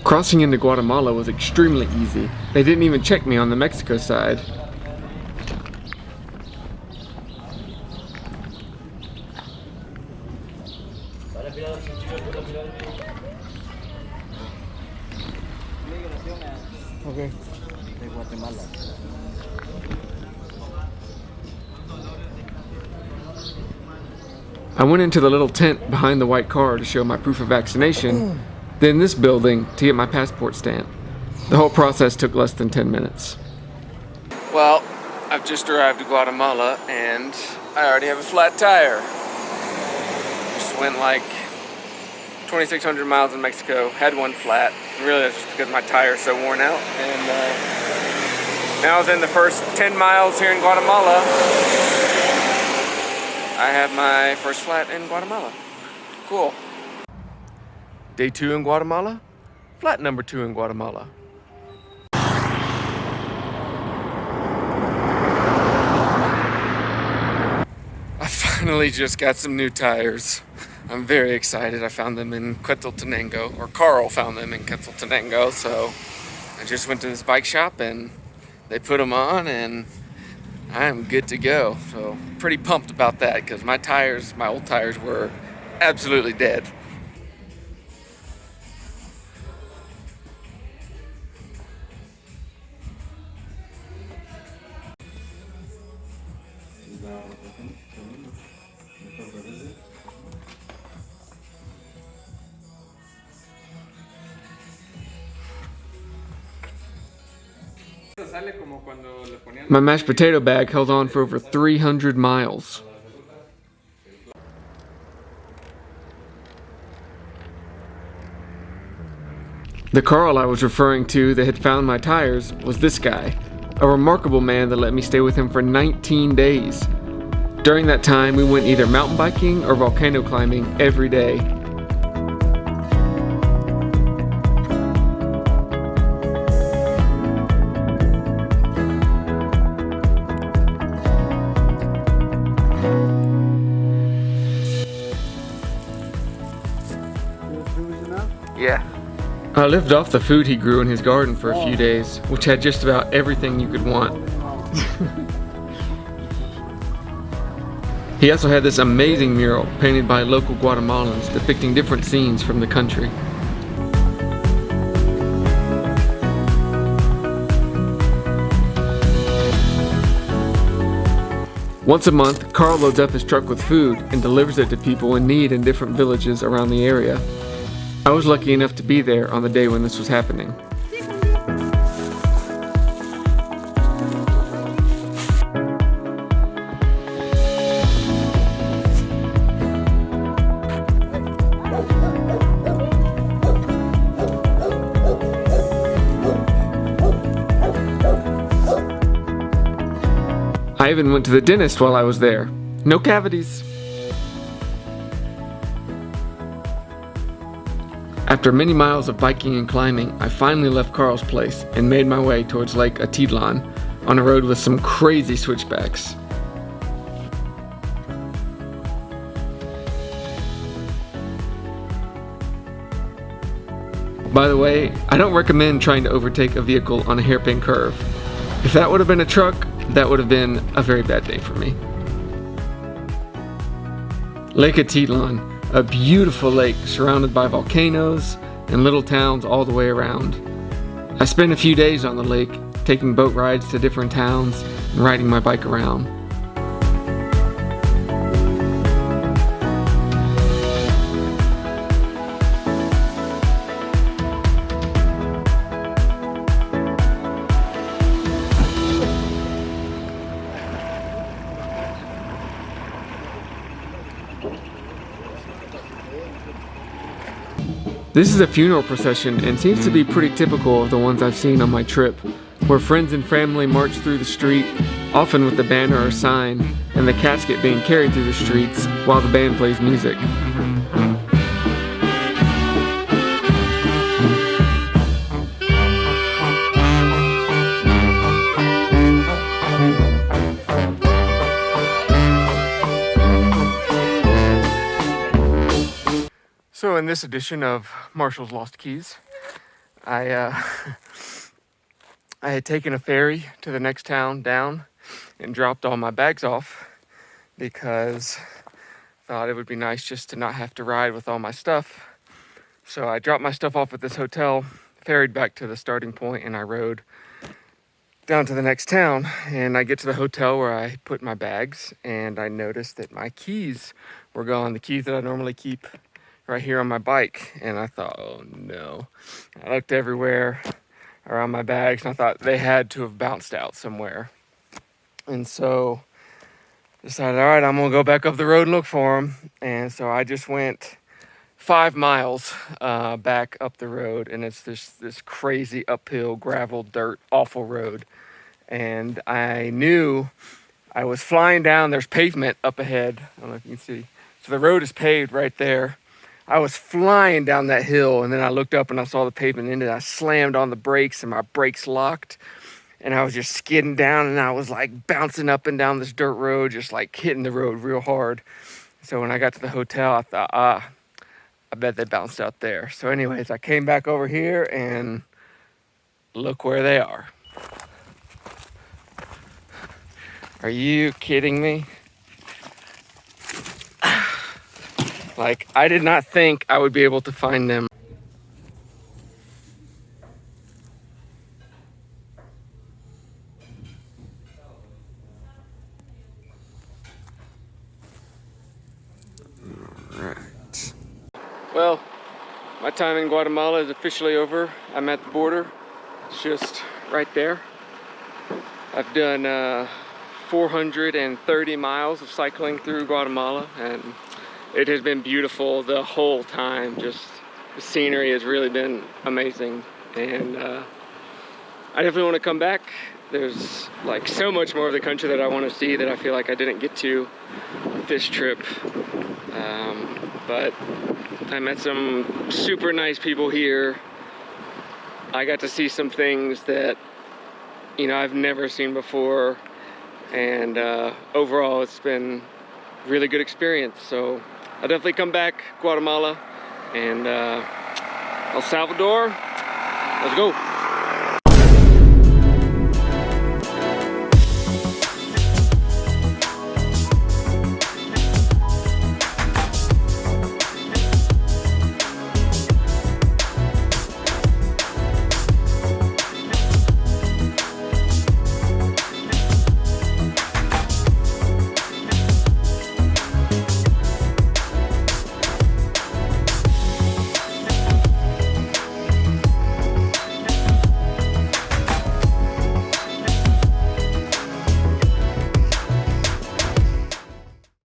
Crossing into Guatemala was extremely easy. They didn't even check me on the Mexico side. Okay. De Guatemala. I went into the little tent behind the white car to show my proof of vaccination, then this building to get my passport stamp. The whole process took less than 10 minutes. Well, I've just arrived at Guatemala and I already have a flat tire. Just went like 2,600 miles in Mexico, had one flat. And really that's just because my tire's so worn out. And now within the first 10 miles here in Guatemala, I have my first flat in Guatemala. Cool. Day 2 in Guatemala, flat number 2 in Guatemala. I finally just got some new tires. I'm very excited. I found them in Quetzaltenango, or Carl found them in Quetzaltenango, so I just went to this bike shop and they put them on and I am good to go. So pretty pumped about that because my tires, my old tires were absolutely dead. My mashed potato bag held on for over 300 miles. The Carl I was referring to that had found my tires was this guy, a remarkable man that let me stay with him for 19 days. During that time, we went either mountain biking or volcano climbing every day. Yeah. I lived off the food he grew in his garden for a few days, which had just about everything you could want. He also had this amazing mural painted by local Guatemalans depicting different scenes from the country. Once a month, Carl loads up his truck with food and delivers it to people in need in different villages around the area. I was lucky enough to be there on the day when this was happening. I even went to the dentist while I was there. No cavities. After many miles of biking and climbing, I finally left Carl's place and made my way towards Lake Atitlán on a road with some crazy switchbacks. By the way, I don't recommend trying to overtake a vehicle on a hairpin curve. If that would have been a truck, that would have been a very bad day for me. Lake Atitlán, a beautiful lake surrounded by volcanoes and little towns all the way around. I spent a few days on the lake, taking boat rides to different towns and riding my bike around. This is a funeral procession and seems to be pretty typical of the ones I've seen on my trip, where friends and family march through the street, often with a banner or sign, and the casket being carried through the streets while the band plays music. So in this edition of Marshall's Lost Keys, I I had taken a ferry to the next town down and dropped all my bags off because I thought it would be nice just to not have to ride with all my stuff. So I dropped my stuff off at this hotel, ferried back to the starting point, and I rode down to the next town. And I get to the hotel where I put my bags, and I noticed that my keys were gone, the keys that I normally keep right here on my bike. And I thought, oh no. I looked everywhere around my bags, and I thought they had to have bounced out somewhere. And so decided, all right, I'm gonna go back up the road and look for them. And so I just went 5 miles back up the road, and it's this crazy uphill gravel dirt awful road. And I knew I was flying down. There's pavement up ahead. I don't know if you can see. So the road is paved right there. I was flying down that hill, and then I looked up and I saw the pavement ended. I slammed on the brakes, and my brakes locked, and I was just skidding down, and I was like bouncing up and down this dirt road, just like hitting the road real hard. So when I got to the hotel, I thought, I bet they bounced out there. So anyways, I came back over here, and look where they are. Are you kidding me? Like, I did not think I would be able to find them. Alright. Well, my time in Guatemala is officially over. I'm at the border. It's just right there. I've done 430 miles of cycling through Guatemala, and it has been beautiful the whole time. Just the scenery has really been amazing, and I definitely want to come back. There's like so much more of the country that I want to see that I feel like I didn't get to this trip. But I met some super nice people here. I got to see some things that, you know, I've never seen before, and overall it's been a really good experience. So I'll definitely come back, Guatemala and El Salvador. Let's go.